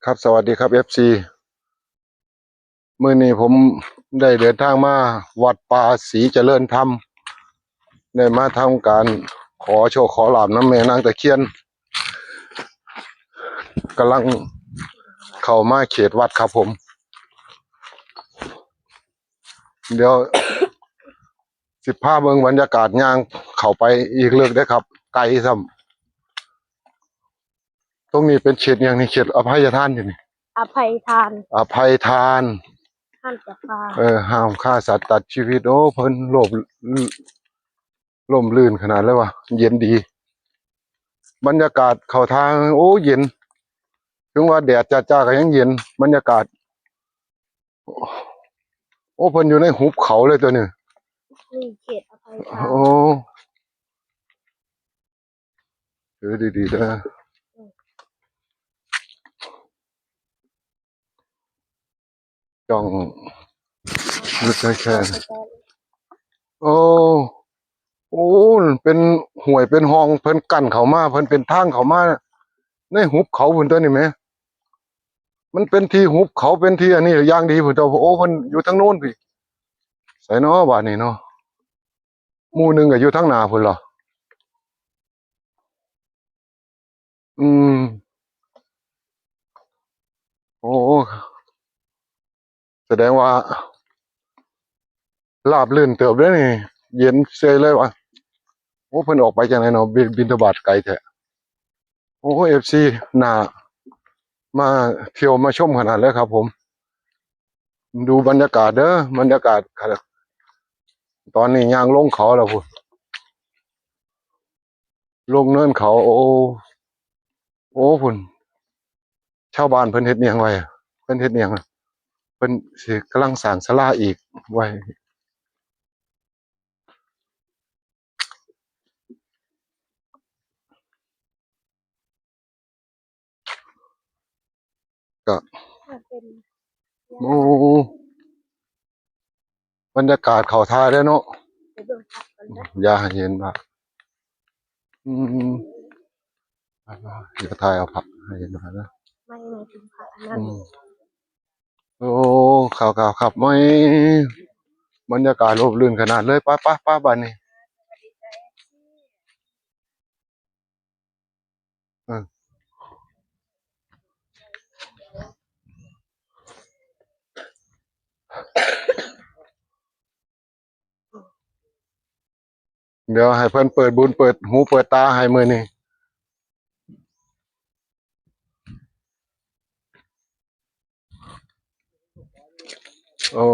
ครับสวัสดีครับ FC มื้อนี้ผมได้เดินทางมาวัดป่าศรีเจริญธรรมได้มาทำการขอโชคขอลาภน้ำแม่นางตะเคียนกำลังเข้ามาเขตวัดครับผมเดี๋ยวสิพาเบิ่งบรรยากาศย่างเข้าไปอีกเลิกได้อครับไกลซ้ำตรงนี้เป็นเขตอย่างนี้เขตอภัยทานอยู่นี่อภัยทาน อภัยทานห้ามจับปลาห้ามฆ่าสัตว์ตัดชีวิตโอ้เพิ่นร่มรื่นขนาดเลยว่ะเย็นดีบรรยากาศเข้าทางโอ้เย็นถึงว่าแดดจ้าๆก็ยังเย็นบรรยากาศโอ้เพิ่นอยู่ในหุบเขาเลยตัวนี้นี่เขตอภัยทานโอ้ดีๆเด้อจ้องนึกแค่โอ้โอ้เป็นห่วยเป็นห้องเพิ่นกั้นเข้ามาเพิ่นเป็นทางเข้ามาในหุบเขาพุ่นตัวนี่แหมมันเป็นที่หุบเขาเป็นที่อันนี้อย่างดีพุ่นตัวโอ้เพิ่นอยู่ทางโน้นพี่ไสเนาะบ้านนี้เนาะหมู่หนึงก็อยู่ทางหน้าพุ่นเหรออืมโอ้แสดงว่าราบรื่นเติบเด้อนี่เย็นเซยเลยว่ะโอ้เพิ่นออกไปจังไดเนาะบิณฑบาตไกลแท้โอ้ FC น่ามาเที่ยวมาชมขนาดเลยครับผมดูบรรยากาศเด้อบรรยากาศตอนนี้ย่างลงเขาแล้วพุ่นลงเนินเขาโอ้โอ้พุ่นชาวบ้านเพิ่นเฮ็ดอิหยังไว้อะเพิ่นเฮ็ดอิหยังอะเพิ่นสิกำลังสร้างศาลาอีกไว้ก็ถ้าเป็นโอ้บรรยากาศเขาท่าเด้อเนาะไปเบิ่งผักกันนะ อย่าให้เห็นว่าอืมอย่าถ่ายเอาผักให้เห็นว่านะไม่หมายถึงผักอันนั้อืนมโอ้ข่าวๆครับไม่บรรยากาศร่มรื่นขนาดเลยป้าบ้านนี้เออเดี๋ยวให้เพิ่นเปิดบุญเปิดหูเปิดตาให้มื้อนี้โอ้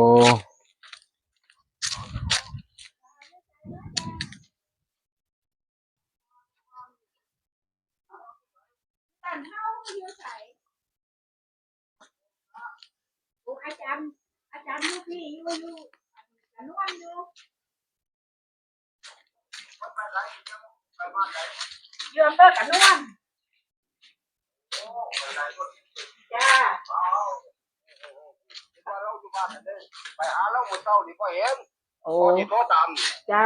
อาจารย์ลูกพี่อยู่กันนวลอยู่ยืมเพื่อกันนวลจ้าไปหาเราหมดเต้านี่ก็เห็นโอ้นี่โทรตามจ้า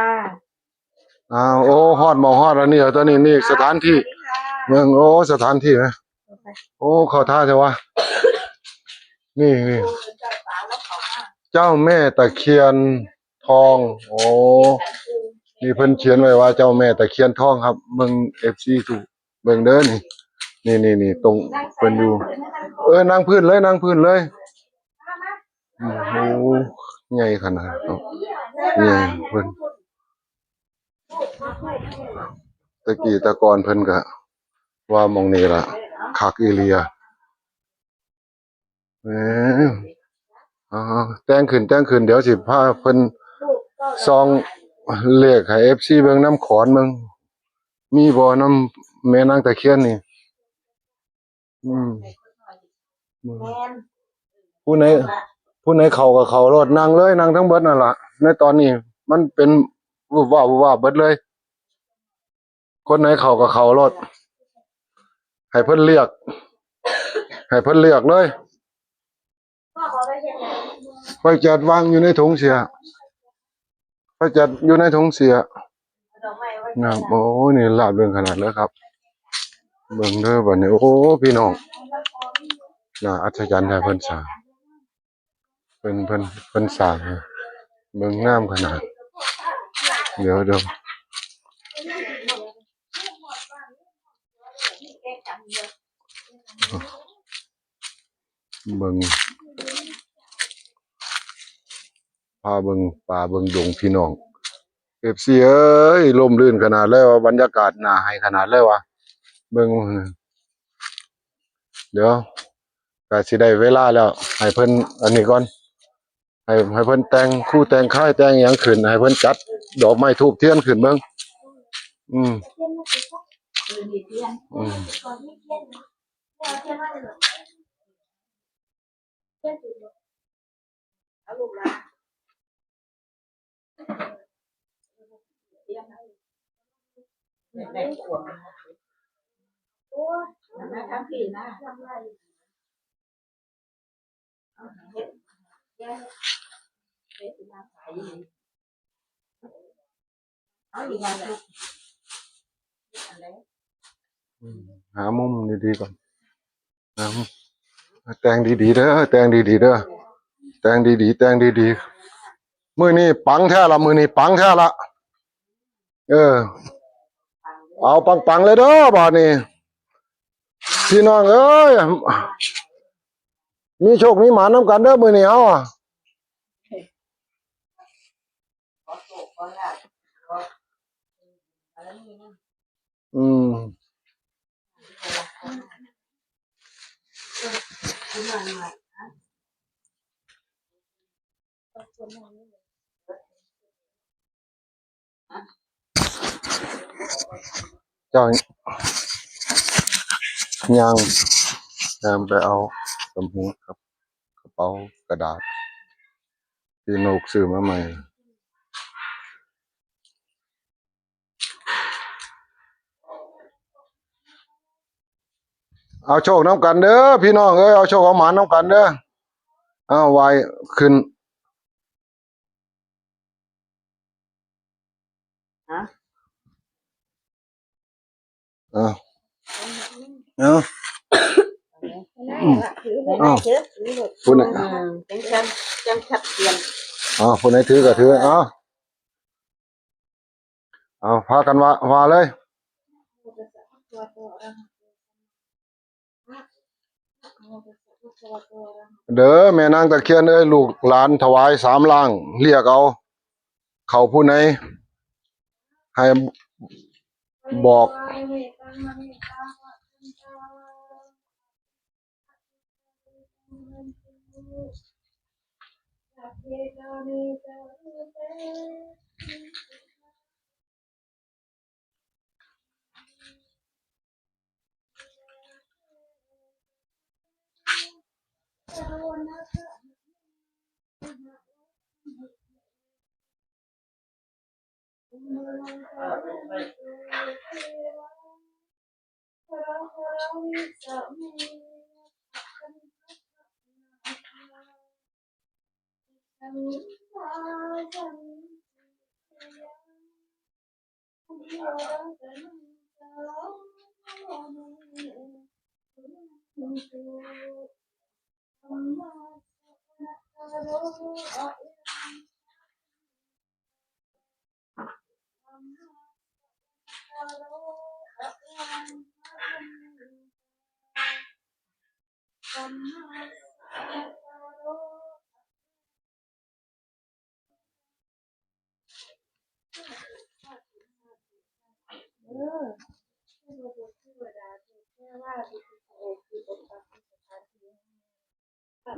โอ้ฮอดหมองฮอดอันนี้เหรอตัวนี้นี่สถานที่เมืองโอ้สถานที่ไหมโอ้เข้าท่าใช่วะนี่เจ้าแม่ตะเคียนทองโอ้นี่เพิ่นเขียนไว้ว่าเจ้าแม่ตะเคียนทองครับเมือง FC ถูกเบิ่งเด้อนี่ตรงเพิ่นอยู่นั่งพื้นเลยนั่งพื้นเลยโอ้โหใหญ่ขนาดเนาะใหญ่เพิ่นตะกี้ตะกอนเพิ่นก็ว่าหม้องนี้ล่ะคักอีหลีอะเอ้อ๋อแต่งขึ้นเดี๋ยวสิพาเพิ่นส่องเลขให้ FC เบิ่งน้ำขอนเบิ่งมีบ่น้ำแม่นางตะเคียนนี่อืมผู้ไหนผู้ไหนเข้าก็เข้ารถนั่งเลยนั่งทั้งเบิดนั่นล่ะในตอนนี้มันเป็นวูบวาบเบิดเลยคนไหนเข้าก็เข้ารถให้เพิ่นเลือกให้เพิ่นเลือกเลยไปจัดวางอยู่ในถุงเสียไปจัดอยู่ในถุงเสียนะโอ้นี่ลาบเรื่องขนาดเลยครับเบิ่งเด้อบัดนี้โอ้พี่น้อง น่าอัศจรรย์แท้เพิ่นสร้างเพิ่นสร้างเบิ่งงามขนาดเดี๋ยวเบิ่งพาเบิ่งป่าเบิ่งดงพี่น้อง FC เอ้ยร่มรื่นขนาดเลยว่าบรรยากาศน่าให้ขนาดเลยว่ะเบิ่งเดี๋ยวก็สิได้เวลาแล้วให้เพิ่นอันนี้ก่อนให้เพิ่นแต่งคู่แต่งค่ายแต่งหยังขึ้นให้เพิ่นจัดดอกไม้ธูปเทียนขึ้นเบิ่งอืมอืมหามุมดีๆก่อนหามุมแต่งดีๆเด้อแต่งดีๆเด้อแต่งดีๆแต่งดีๆมื้อนี้ปังแท้ละมื้อนี้ปังแท้ละเออเอาปังๆเลยเด้อบัดนี้พี่น้องเอ้ยมีโชคมีหมานำกันเด้อมื้อนี้เอาอะอืมเจ้ายังไปเอาสมุดกับกระเป๋ากระดาษที่นกซื้อมาใหม่เอาโชคนำกันเด้อพี่น้องเอ้ยเอาโชคเอาหมานำกันเด้อเอาไว้ขึ้นเอาเอาเอาคุณน่ะจังชัดเจนคนไหนถือก็ถือเอาพากันว่าเลยเด้อแม่นางตะเคียนเอ้ยลูกหลานถวาย3ล่างเรียกเอาเขาผู้ไหนให้บอก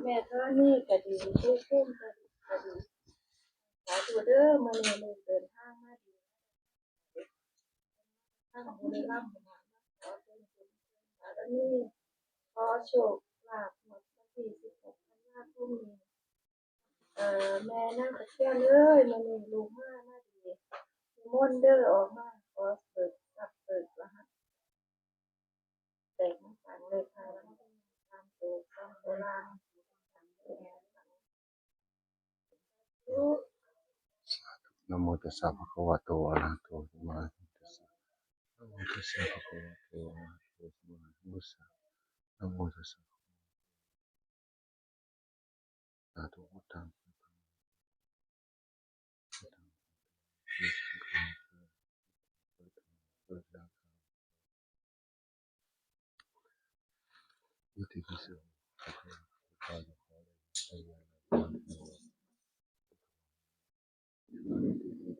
แม่ก็นี่ก็ดีตู้คุ้มก็ดีสาธุเด้อมาเนี่ยเดินทางมาดีทางบุรีรัมย์มาขอเป็นบุญแล้วนี่ขอโชคลาภหมดวันที่16ธันวาคมนี้แม่นั่งตะเคียนเลยมาเนี่ยลูกมาดีนิมนต์เด้อออกมาขอเปิดรหัสแต่งฝันเลยค่ะตามตัวตามโบราณนะโมตัสสะภะคะวะโตอะระหะโตสัมมาสัมพุทธัสสะนะโมตัสสะภะคะวะโตอะระหะโตสัมมาสัมพุทธัสสะนะโมตัสสะ สาธุพุทธังอิติปิโสภะคะวะโตอะระหะโตสัมมาสัมพุท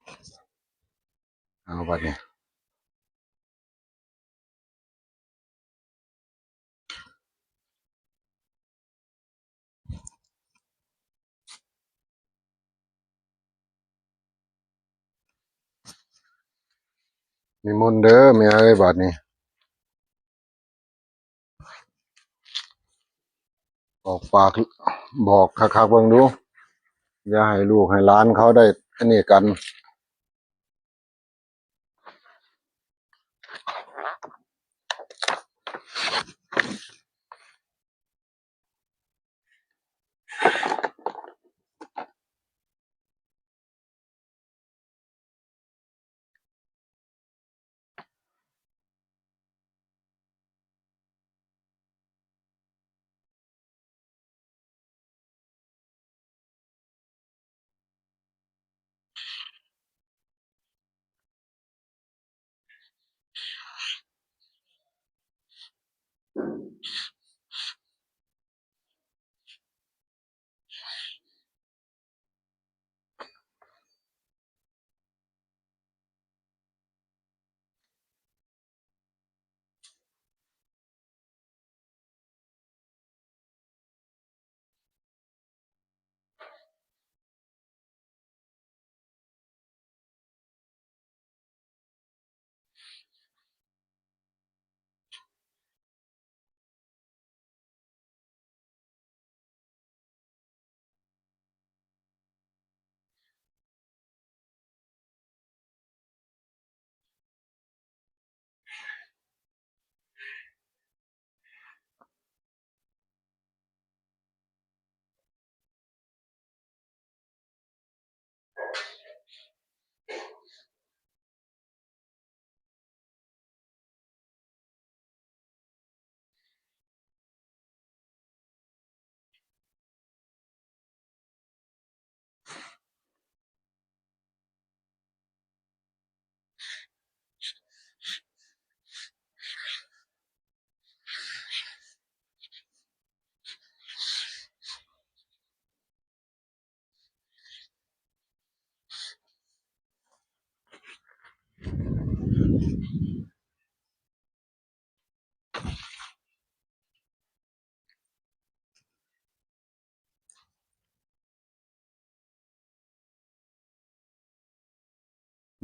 ธัสสะเอาบัดนี้นิมนต์เด้อแม่เอ้ยบัดนี้ออกปากบอกคักๆเบิ่งดูอย่าให้ลูกให้หลานเขาได้อันนี้กัน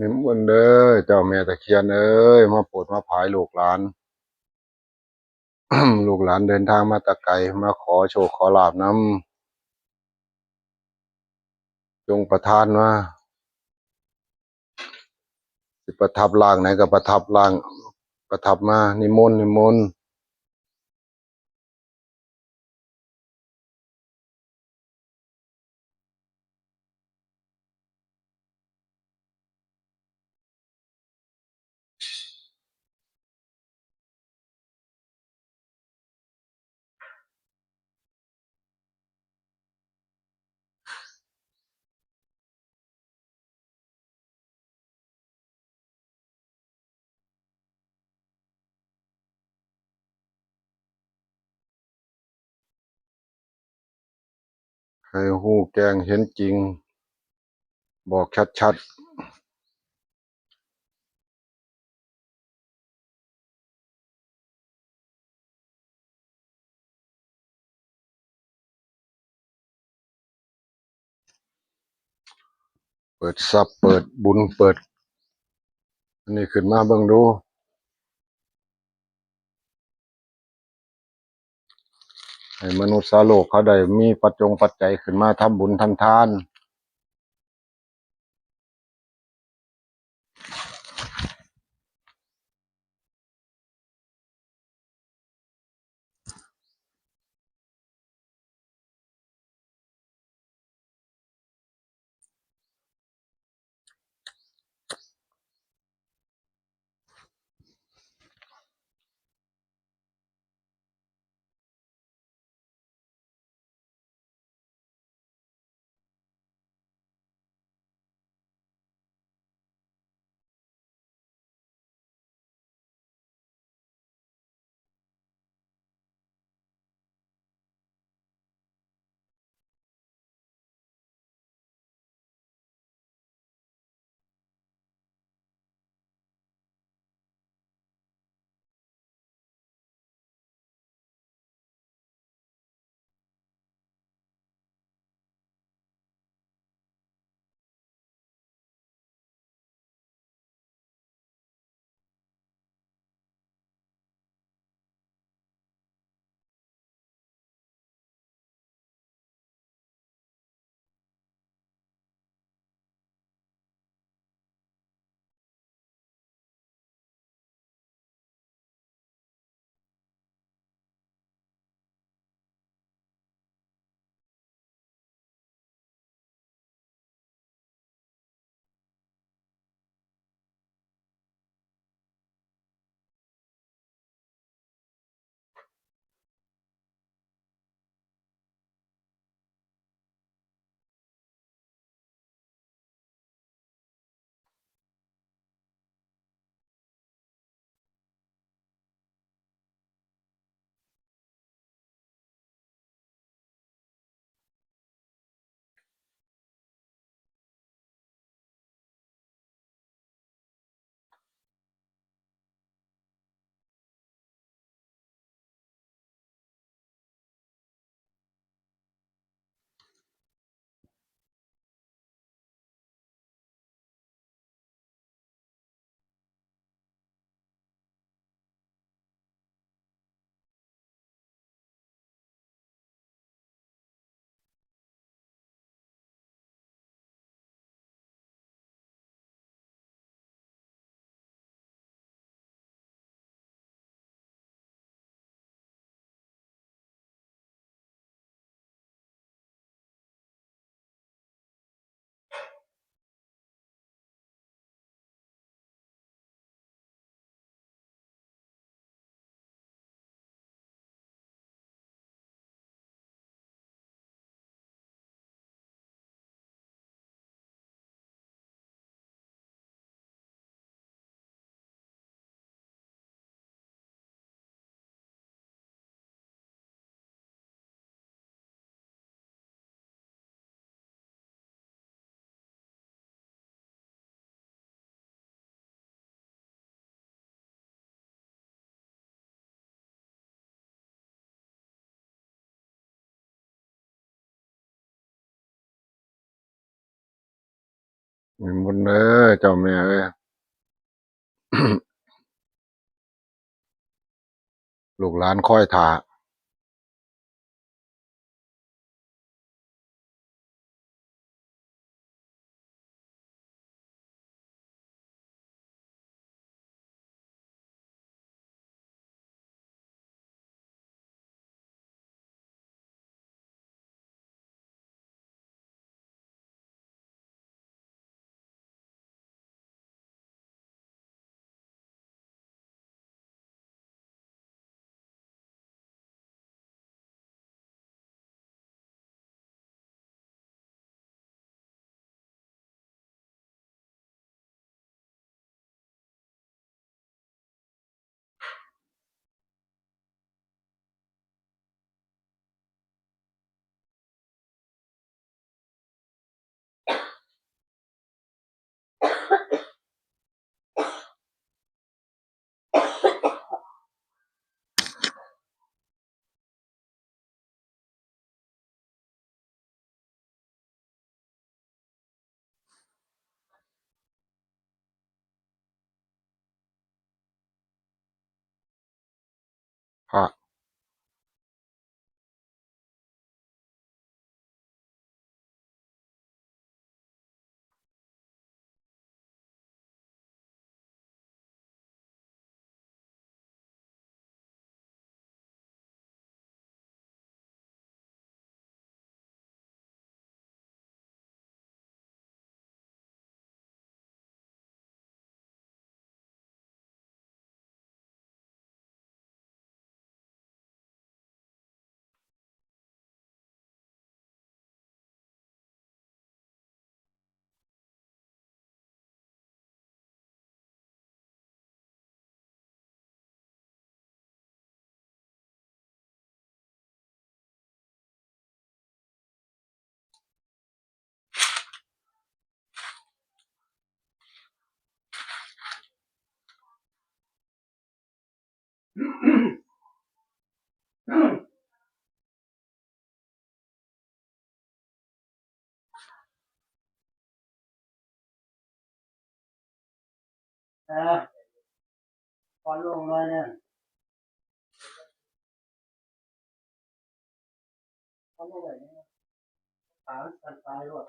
นิมนต์เด้อเจ้าแม่ตะเคียนเอ้ยมาโปรดมาภายลูกหลาน ลูกหลานเดินทางมาแตะไกลมาขอโชคขอลาภนำจงประทานมาสิประทับร่างไหนก็ประทับร่างประทับมานิมนต์ให้ฮู้แจ้งเห็นจริงบอกชัดๆเปิดทรัพย์เปิดบุญเปิดอันนี้ขึ้นมาเบิ่งดูให้มนุษย์สาโลกเขาได้มีปัจจัยขึ้นมาทำบุญทำทาน มีหมดเด้อเจ้าแม่เอ้ย ลูกหลานคอยท่าพระพอลงเลยเนี่ยพอลงเลยเนี่ยตายกันตายด้วย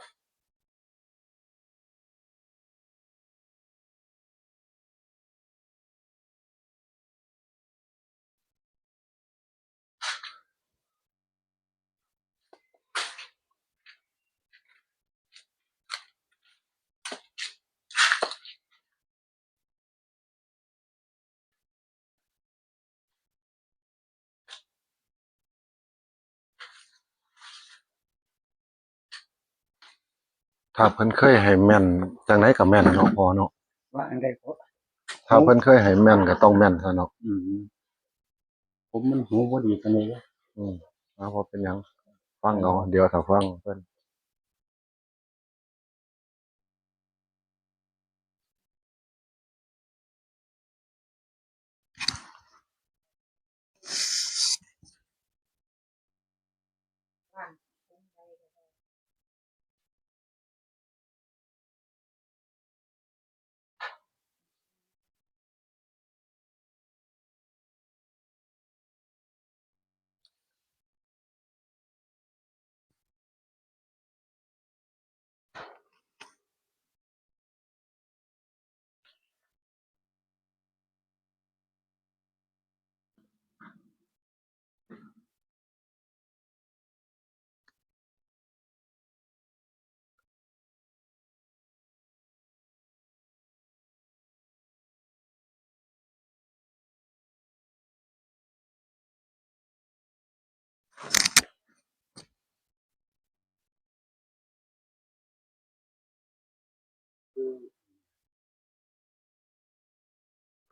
ถ้าเพิ่นเคยให้แม่นจังไดก็แม่นเนาะพ่อเนาะ ว่าอันใดก็ ถ้าเพิ่นเคยให้แม่นก็ต้องแม่นซะเนาะ ผมมันหูบ่ดีปานใด บ่เป็นหยังฟังเอาเดี๋ยวถ้าฟังเพิ่น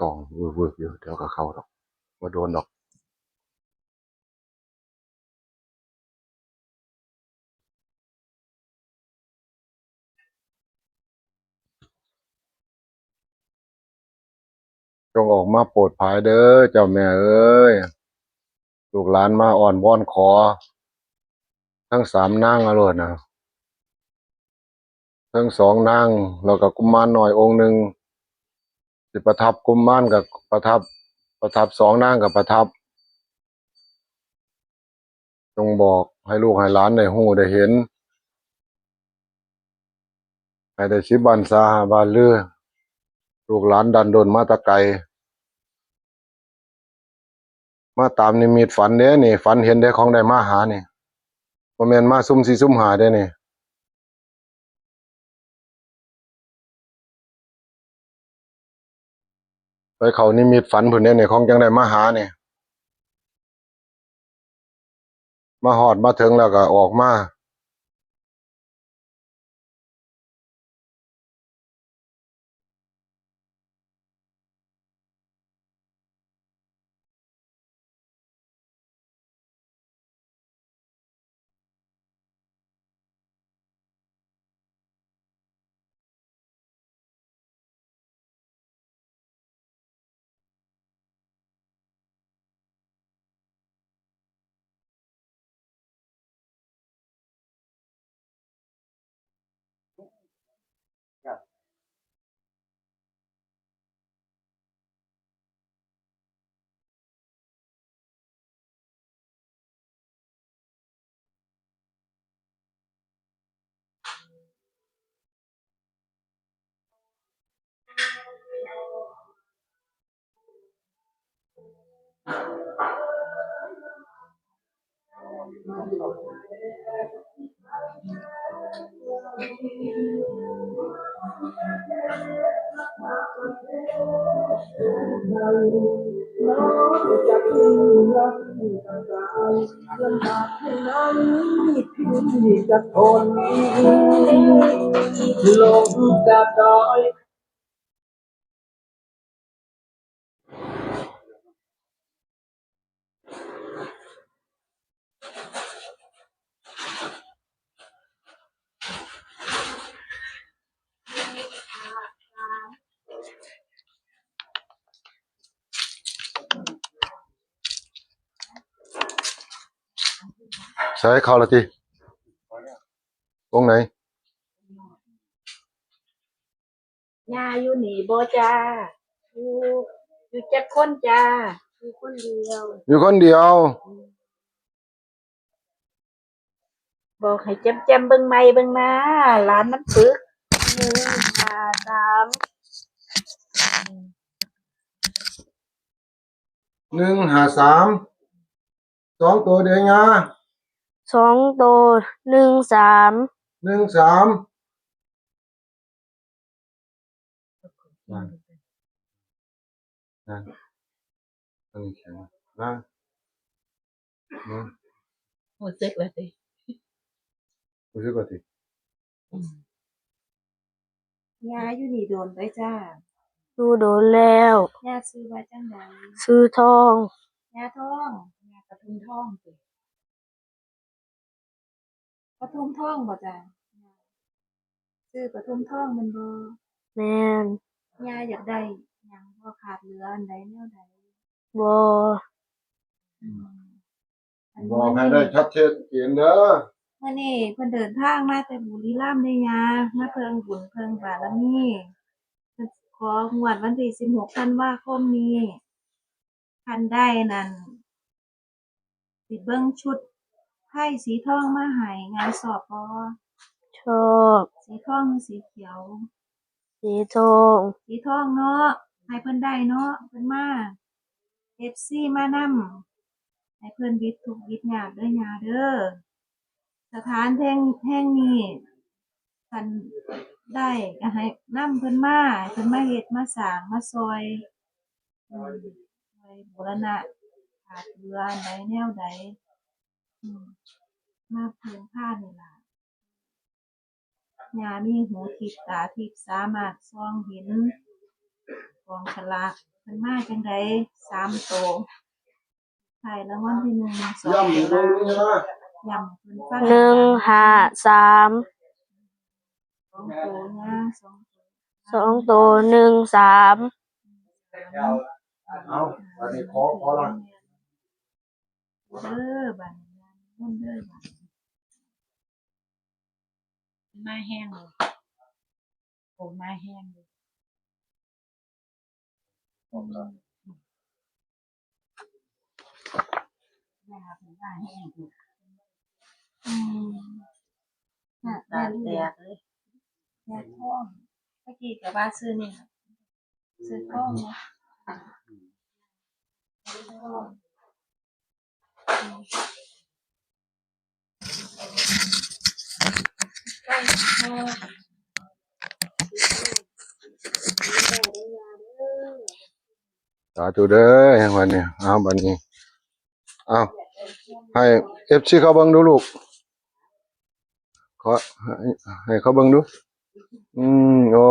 ต้องวึกๆอยู่เดี๋ยวก็เข้าดอกบ่โดนดอกจงออกมาโปรดภายเด้อเจ้าแม่เอ้ยลูกหลานมาอ้อนวอนขอทั้ง3นางเอาโลดน่ะ ทั้งสองนางแล้วก็กุมารน้อยองค์หนึ่งสิประทับกุมารกับประทับสองนางกับประทับจงบอกให้ลูกให้หลานได้ฮู้ได้เห็นให้ได้สิบันซาหาบานลือลูกหลานดันดนมาแตะไกลมาตามนิมิตฝันเด้นี่ฝันเห็นได้ของได้มาหานี่บ่แม่นมาซุ่มสี่ซุ่มหาเด้นี่ไปเขานิมิตฝันเพิ่นเด้นี่ของจังได้มาหานี่มาฮอดมาถึงแล้วก็ออกมาจะทนลงจากดอย ใช้เข้าละติองค์ไหน ยาอยู่นี่บ่จ้าอยู่อยู่เจ็ดคนจ้าอยู่คนเดียว อยู่คนเดียว บอกให้แจมเบิ่งใหม่เบิ่งนะหลานมันปึก1 5 3 153 2ตัวเดียวงา2 ตัว 1 3 13นั่นนั่นอันนี้แข็งนั่นนั่น รู้สึกแล้วติ รู้สึกว่าติ ยาอยู่นี่โดนไปจ้าดูโดนแล้วยาซื้อว่าจังไดซื้อทองยาทองยากระทุมทองติกระทุมทองบ่จ้าซื้อกระทุมทองแม่นบ่แม่นยาอยากได้หยังบ่ขาดเหลืออันใดแนวใดบ่อืมอัน บอกให้ได้ชัดเจนเขียนเด้อ มื้อนี้เพิ่นเดินทางมาแต่บุรีรัมย์เด้ยามาเพิ่งบุญเพิ่งบารมีเพิ่นของวดวันที่16ธันวาคมนี้คันได้นั่นสิเบิ่งชุดไพ่สีทองมาให้งานสอบบ่ชอบสีทองหรือสีเขียว สีทองสีทองเนาะให้เพิ่นได้เนาะเพิ่นมา FC มานำให้เพิ่นวิทย์ทุกข์วิทย์ยากเด้อยาเด้อสถานแห่งนี้คันได้ก็ให้นำเพิ่นมาให้เพิ่นมาเฮ็ดมาสร้างมาซอยช่วยบูรณะขาดเหลืออันใดแนวใดมาเพิ่งพานี่ล่ะยามีหูทิพย์ตาทิพย์สามารถส่องเห็นกองฉลากเพิ่นมาจังได๋3ตัวท้ายรางวัลที่1 2 ย่ำอยู่ตรงนี้นะ ย้ำเพิ่นฟัง1 5 3 2ตัวนะ2ตัว1 3เอาอันนี้ขอละ เด้อบัดนี้มุ่นเด้อบัดมาแห้งเลย ผมไม้แห้งเลยแม่ครับผมไม้แห้งอยู่ อืมน่ะ ตา แม่ แต รู้ กเลย แม่ท้องเมื่อกี้กับว่าซื้อนี่ซื้อท้องนะใกล้ท้อง สาธุเด้ออย่างวันนี้เอาบัดนี้เอาให้FCเขาเบิ่งดูลูกขอให้เขาเบิ่งดูโอ้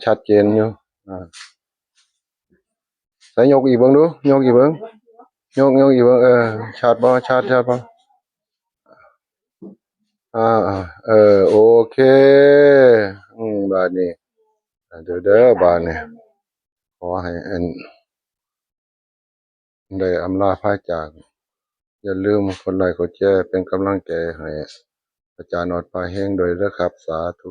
ชัดเจนอยู่ใส่ยกอีกเบิ่งดูยกอีกเบิ่งยกอีกเบิ่งชัดบ่ชัดบ่โอเคบาดนี้เด้อบาดนี้ขอให้ได้อำลาพระจากอย่าลืมกดไลค์กดแชร์เป็นกำลังใจให้อาจารย์ออดพาเฮงโดวยเด้อครับสาธุ